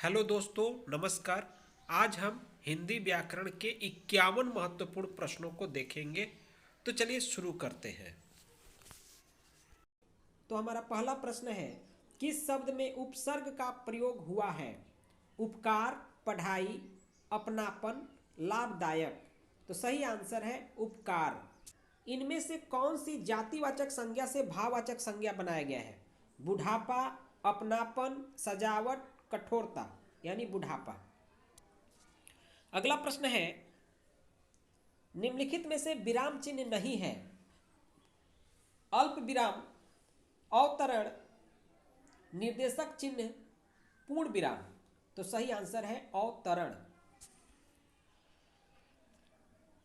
Hello दोस्तों, नमस्कार। आज हम हिंदी व्याकरण के 51 महत्वपूर्ण प्रश्नों को देखेंगे। तो चलिए शुरू करते हैं। तो हमारा पहला प्रश्न है, किस शब्द में उपसर्ग का प्रयोग हुआ है? उपकार, पढ़ाई, अपनापन, लाभदायक। तो सही आंसर है उपकार। इनमें से कौन सी जातिवाचक संज्ञा से भाववाचक संज्ञा बनाया गया है? बुढ़ापा, अपनापन, सजावट, कठोरता। यानी बुढ़ापा। अगला प्रश्न है, निम्नलिखित में से विराम चिन्ह नहीं है। अल्प विराम, अवतरण, निर्देशक चिन्ह, पूर्ण विराम। तो सही आंसर है अवतरण।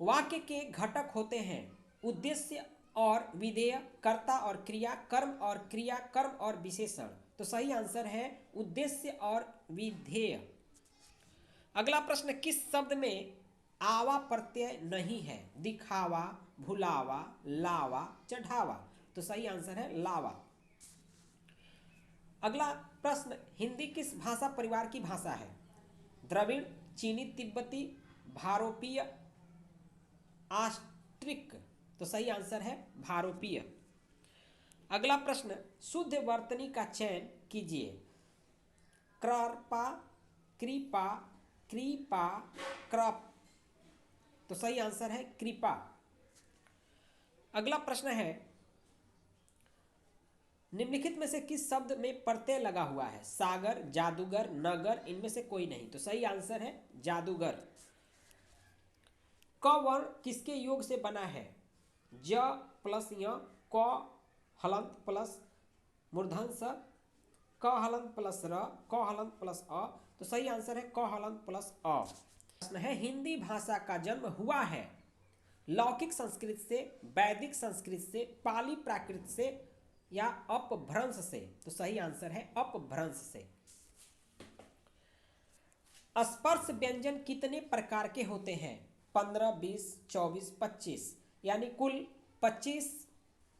वाक्य के घटक होते हैं उद्देश्य और विधेय, कर्ता और क्रिया, कर्म और क्रिया, कर्म और विशेषण। तो सही आंसर है उद्देश्य और विधेय। अगला प्रश्न, किस शब्द में आवा प्रत्यय नहीं है? दिखावा, भुलावा, लावा, चढ़ावा। तो सही आंसर है लावा। अगला प्रश्न, हिंदी किस भाषा परिवार की भाषा है? द्रविड़, चीनी, तिब्बती, भारोपीय, आस्ट्रिक। तो सही आंसर है भारोपीय। अगला प्रश्न, शुद्ध वर्तनी का चयन कीजिए। कृपा, कृपा, कृपा, कृप। तो सही आंसर है कृपा। अगला प्रश्न है, निम्नलिखित में से किस शब्द में प्रत्यय लगा हुआ है? सागर, जादूगर, नगर। इनमें से कोई नहीं। तो सही आंसर है जादूगर। क वर्ण किसके योग से बना है? ज प्लस य, क हलंत प्लस मूर्धन स, क हलंत प्लस र, क हलंत प्लस अ। तो सही आंसर है क हलंत प्लस अ। प्रश्न है, हिंदी भाषा का जन्म हुआ है लौकिक संस्कृत से, वैदिक संस्कृत से, पाली प्राकृत से या अपभ्रंश से? तो सही आंसर है अपभ्रंश से। स्पर्श व्यंजन कितने प्रकार के होते हैं? 15, 20, 24, 25। यानी कुल 25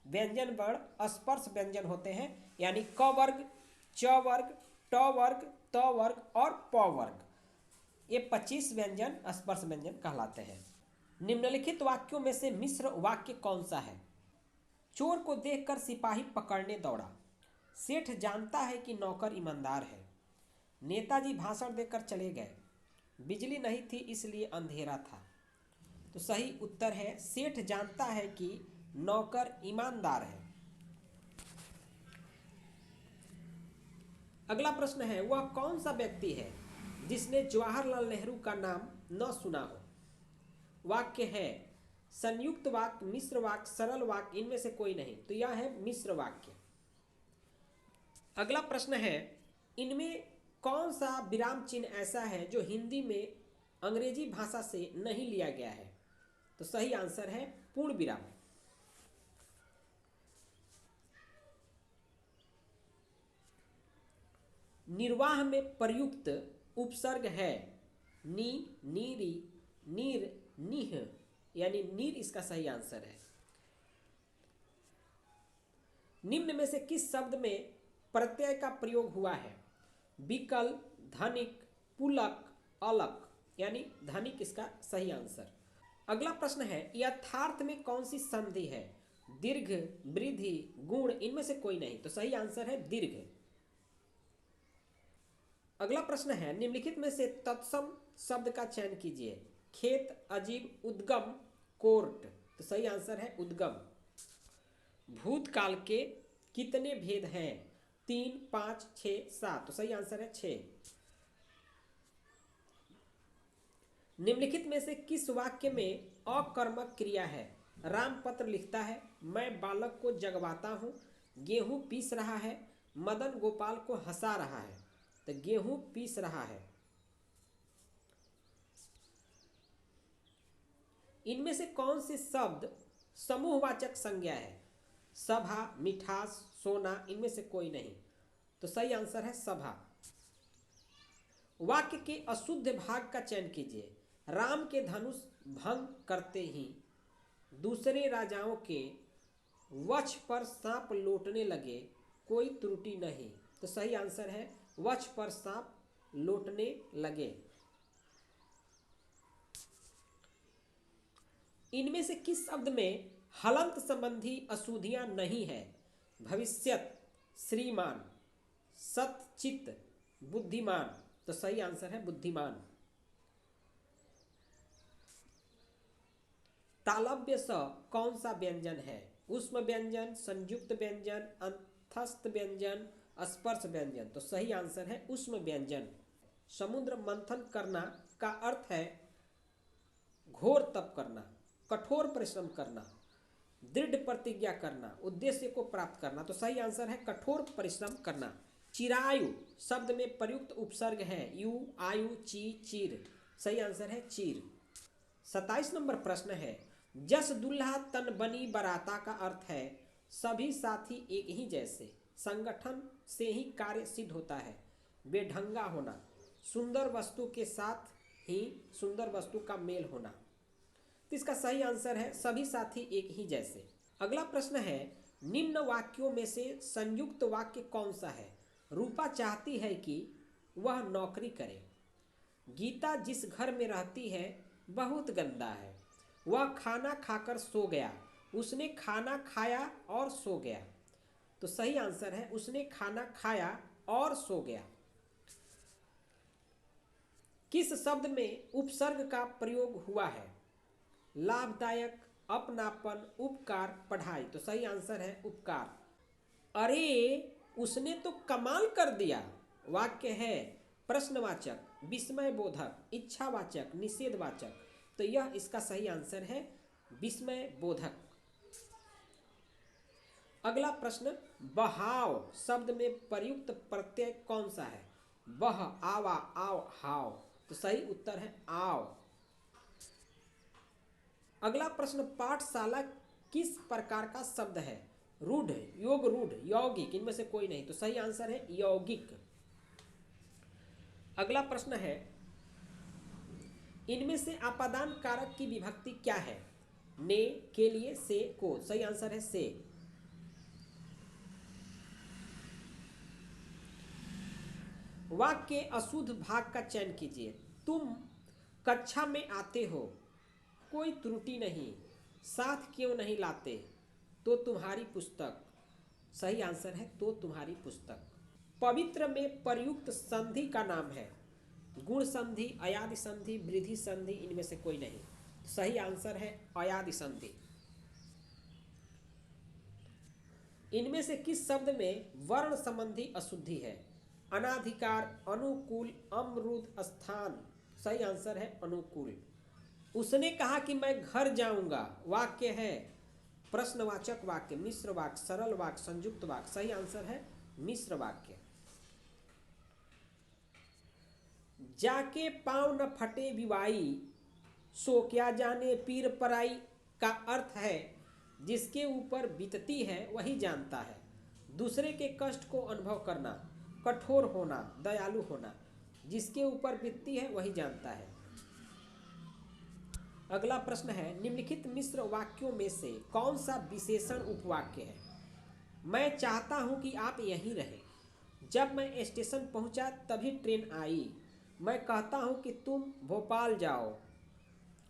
व्यंजन वर्ण स्पर्श व्यंजन होते हैं। यानी क वर्ग, च वर्ग, ट वर्ग, त वर्ग और प वर्ग। ये 25 व्यंजन स्पर्श व्यंजन कहलाते हैं। निम्नलिखित वाक्यों में से मिश्र वाक्य कौन सा है? चोर को देखकर सिपाही पकड़ने दौड़ा। सेठ जानता है कि नौकर ईमानदार है। नेताजी भाषण देकर चले गए। बिजली नहीं थी इसलिए अंधेरा था। तो सही उत्तर है सेठ जानता है कि नौकर ईमानदार है। अगला प्रश्न है, वह कौन सा व्यक्ति है जिसने जवाहरलाल नेहरू का नाम न सुना हो? वाक्य है संयुक्त वाक्य, मिश्र वाक्य, सरल वाक्य। इनमें से कोई नहीं। तो यह है मिश्र वाक्य। अगला प्रश्न है, इनमें कौन सा विराम चिन्ह ऐसा है जो हिंदी में अंग्रेजी भाषा से नहीं लिया गया है? तो सही आंसर है पूर्ण विराम। निर्वाह में प्रयुक्त उपसर्ग है नी, नीरी, नीर, निह। यानी नीर इसका सही आंसर है। निम्न में से किस शब्द में प्रत्यय का प्रयोग हुआ है? विकल, धनिक, पुलक, अलक। यानी धनिक इसका सही आंसर। अगला प्रश्न है, यथार्थ में कौन सी संधि है? दीर्घ, वृद्धि, गुण। इनमें से कोई नहीं। तो सही आंसर है दीर्घ। अगला प्रश्न है, निम्नलिखित में से तत्सम शब्द का चयन कीजिए। खेत, अजीब, उद्गम, कोर्ट। तो सही आंसर है उद्गम। भूतकाल के कितने भेद हैं? 3, 5, 6, 7। तो सही आंसर है 6। निम्नलिखित में से किस वाक्य में अकर्मक क्रिया है? राम पत्र लिखता है, मैं बालक को जगवाता हूँ, गेहूं पीस रहा है, मदन गोपाल को हंसा रहा है। तो गेहूं पीस रहा है। इनमें से कौन से शब्द समूहवाचक संज्ञा है? सभा, मिठास, सोना। इनमें से कोई नहीं। तो सही आंसर है सभा। वाक्य के अशुद्ध भाग का चयन कीजिए। राम के धनुष भंग करते ही दूसरे राजाओं के वक्ष पर सांप लौटने लगे, कोई त्रुटि नहीं। तो सही आंसर है वक्ष पर सांप लौटने लगे। इनमें से किस शब्द में हलंत संबंधी अशुद्धियां नहीं है? भविष्यत, श्रीमान, सतचित, बुद्धिमान। तो सही आंसर है बुद्धिमान। तालव्य स कौन सा व्यंजन है? ऊष्म व्यंजन, संयुक्त व्यंजन, अंतस्थ व्यंजन, स्पर्श व्यंजन। तो सही आंसर है ऊष्म व्यंजन। समुद्र मंथन करना का अर्थ है घोर तप करना, कठोर परिश्रम करना, दृढ़ प्रतिज्ञा करना, उद्देश्य को प्राप्त करना। तो सही आंसर है कठोर परिश्रम करना। चिरायु शब्द में प्रयुक्त उपसर्ग है यू, आयु, ची, चीर। सही आंसर है चीर। 27 नंबर प्रश्न है, जस दुल्हा तन बनी बराता का अर्थ है सभी साथी एक ही जैसे, संगठन से ही कार्य सिद्ध होता है, बेढंगा होना, सुंदर वस्तु के साथ ही सुंदर वस्तु का मेल होना। तो इसका सही आंसर है सभी साथी एक ही जैसे। अगला प्रश्न है, निम्न वाक्यों में से संयुक्त वाक्य कौन सा है? रूपा चाहती है कि वह नौकरी करे। गीता जिस घर में रहती है बहुत गंदा है। वह खाना खाकर सो गया। उसने खाना खाया और सो गया। तो सही आंसर है उसने खाना खाया और सो गया। किस शब्द में उपसर्ग का प्रयोग हुआ है? लाभदायक, अपनापन, उपकार, पढ़ाई। तो सही आंसर है उपकार। अरे उसने तो कमाल कर दिया वाक्य है प्रश्नवाचक, विस्मयबोधक, इच्छावाचक, निषेधवाचक। तो यह इसका सही आंसर है विस्मयबोधक। अगला प्रश्न, बहाव शब्द में प्रयुक्त प्रत्यय कौन सा है? बह, आवा, आओ, हाव। तो सही उत्तर है आओ। अगला प्रश्न, पाठशाला किस प्रकार का शब्द है? रूढ़, योग रूढ़, यौगिक। इनमें से कोई नहीं। तो सही आंसर है यौगिक। अगला प्रश्न है, इनमें से आपादान कारक की विभक्ति क्या है? ने, के लिए, से, को। सही आंसर है से। वाक्य के अशुद्ध भाग का चयन कीजिए। तुम कक्षा में आते हो, कोई त्रुटि नहीं, साथ क्यों नहीं लाते? तो तुम्हारी पुस्तक। सही आंसर है तो तुम्हारी पुस्तक। पवित्र में प्रयुक्त संधि का नाम है? गुण संधि, अयादि संधि, वृद्धि संधि। इनमें से कोई नहीं। सही आंसर है अयादि संधि। इनमें से किस शब्द में वर्ण संबंधी अशुद्धि है? अनाधिकार, अनुकूल, अमरुद, स्थान। सही आंसर है अनुकूल। उसने कहा कि मैं घर जाऊंगा वाक्य है प्रश्नवाचक वाक्य, मिश्र वाक्य, सरल वाक्य, संयुक्त वाक्य। सही आंसर है मिश्र वाक्य। जाके पांव न फटे विवाई, सो क्या जाने पीर पराई का अर्थ है जिसके ऊपर बीतती है वही जानता है। दूसरे के कष्ट को अनुभव करना, कठोर होना, दयालु होना। जिसके ऊपर बीतती है वही जानता है। अगला प्रश्न है, निम्नलिखित मिश्र वाक्यों में से कौन सा विशेषण उपवाक्य है? मैं चाहता हूं कि आप यहीं रहें। जब मैं स्टेशन पहुंचा तभी ट्रेन आई। मैं कहता हूं कि तुम भोपाल जाओ।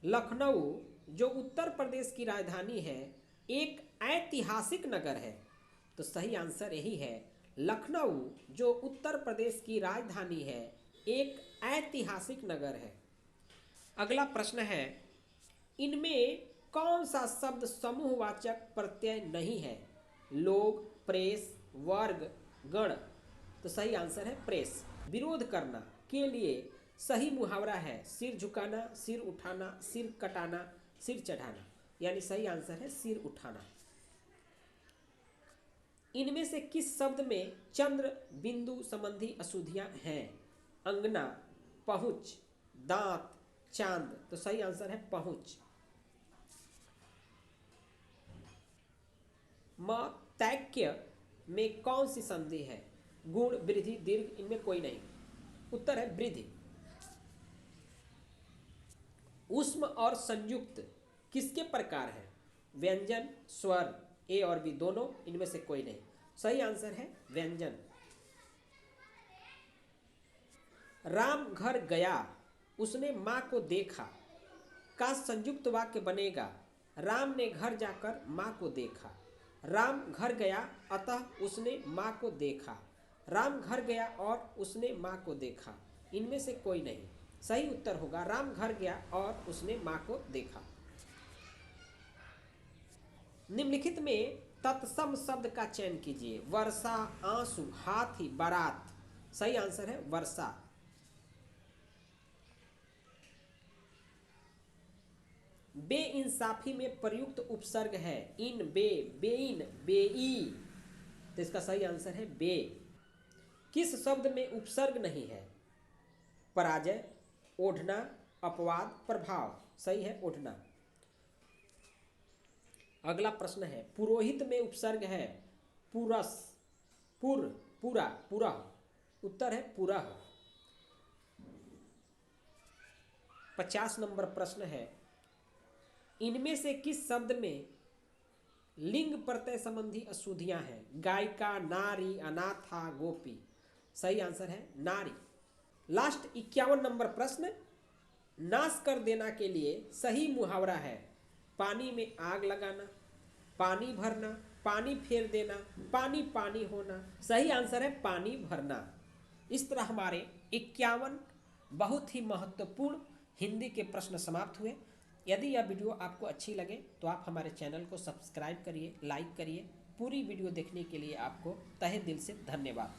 लखनऊ जो उत्तर प्रदेश की राजधानी है एक ऐतिहासिक नगर है। तो सही आंसर यही है, लखनऊ जो उत्तर प्रदेश की राजधानी है एक ऐतिहासिक नगर है। अगला प्रश्न है, इनमें कौन सा शब्द समूहवाचक प्रत्यय नहीं है? लोग, प्रेस, वर्ग, गण। तो सही आंसर है प्रेस। विरोध करना के लिए सही मुहावरा है सिर झुकाना, सिर उठाना, सिर कटाना, सिर चढ़ाना। यानी सही आंसर है सिर उठाना। इनमें से किस शब्द में चंद्र बिंदु संबंधी अशुद्धियां हैं? अंगना, पहुंच, दांत, चांद। तो सही आंसर है पहुंच। तैक्य में कौन सी संधि है? गुण, वृद्धि, दीर्घ। इनमें कोई नहीं। उत्तर है वृद्धि। ऊष्म और संयुक्त किसके प्रकार है? व्यंजन, स्वर, ए और बी दोनों। इनमें से कोई नहीं। सही आंसर है व्यंजन। राम घर गया उसने माँ को देखा का संयुक्त वाक्य बनेगा राम ने घर जाकर माँ को देखा। राम घर गया अतः उसने माँ को देखा। राम घर गया और उसने माँ को देखा। इनमें से कोई नहीं। सही उत्तर होगा राम घर गया और उसने माँ को देखा। निम्नलिखित में तत्सम शब्द का चयन कीजिए। वर्षा, आंसू, हाथी, बारात। सही आंसर है वर्षा। बेइंसाफी में प्रयुक्त उपसर्ग है इन, बे, बेइन, बेई। तो इसका सही आंसर है बे। किस शब्द में उपसर्ग नहीं है? पराजय, ओढ़ना, अपवाद, प्रभाव। सही है ओढ़ना। अगला प्रश्न है पुरोहित में उपसर्ग है पुरस, पुर, पूरा, पूरा। उत्तर है पूरा। 50 नंबर प्रश्न है इनमें से किस शब्द में लिंग प्रत्यय संबंधी अशुद्धियां हैं? गायिका, नारी, अनाथा, गोपी। सही आंसर है नारी। लास्ट 51 नंबर प्रश्न, नाश कर देना के लिए सही मुहावरा है पानी में आग लगाना, पानी भरना, पानी फेर देना, पानी पानी होना। सही आंसर है पानी भरना। इस तरह हमारे 51 बहुत ही महत्वपूर्ण हिंदी के प्रश्न समाप्त हुए। यदि यह वीडियो आपको अच्छी लगे तो आप हमारे चैनल को सब्सक्राइब करिए, लाइक करिए। पूरी वीडियो देखने के लिए आपको तहे दिल से धन्यवाद।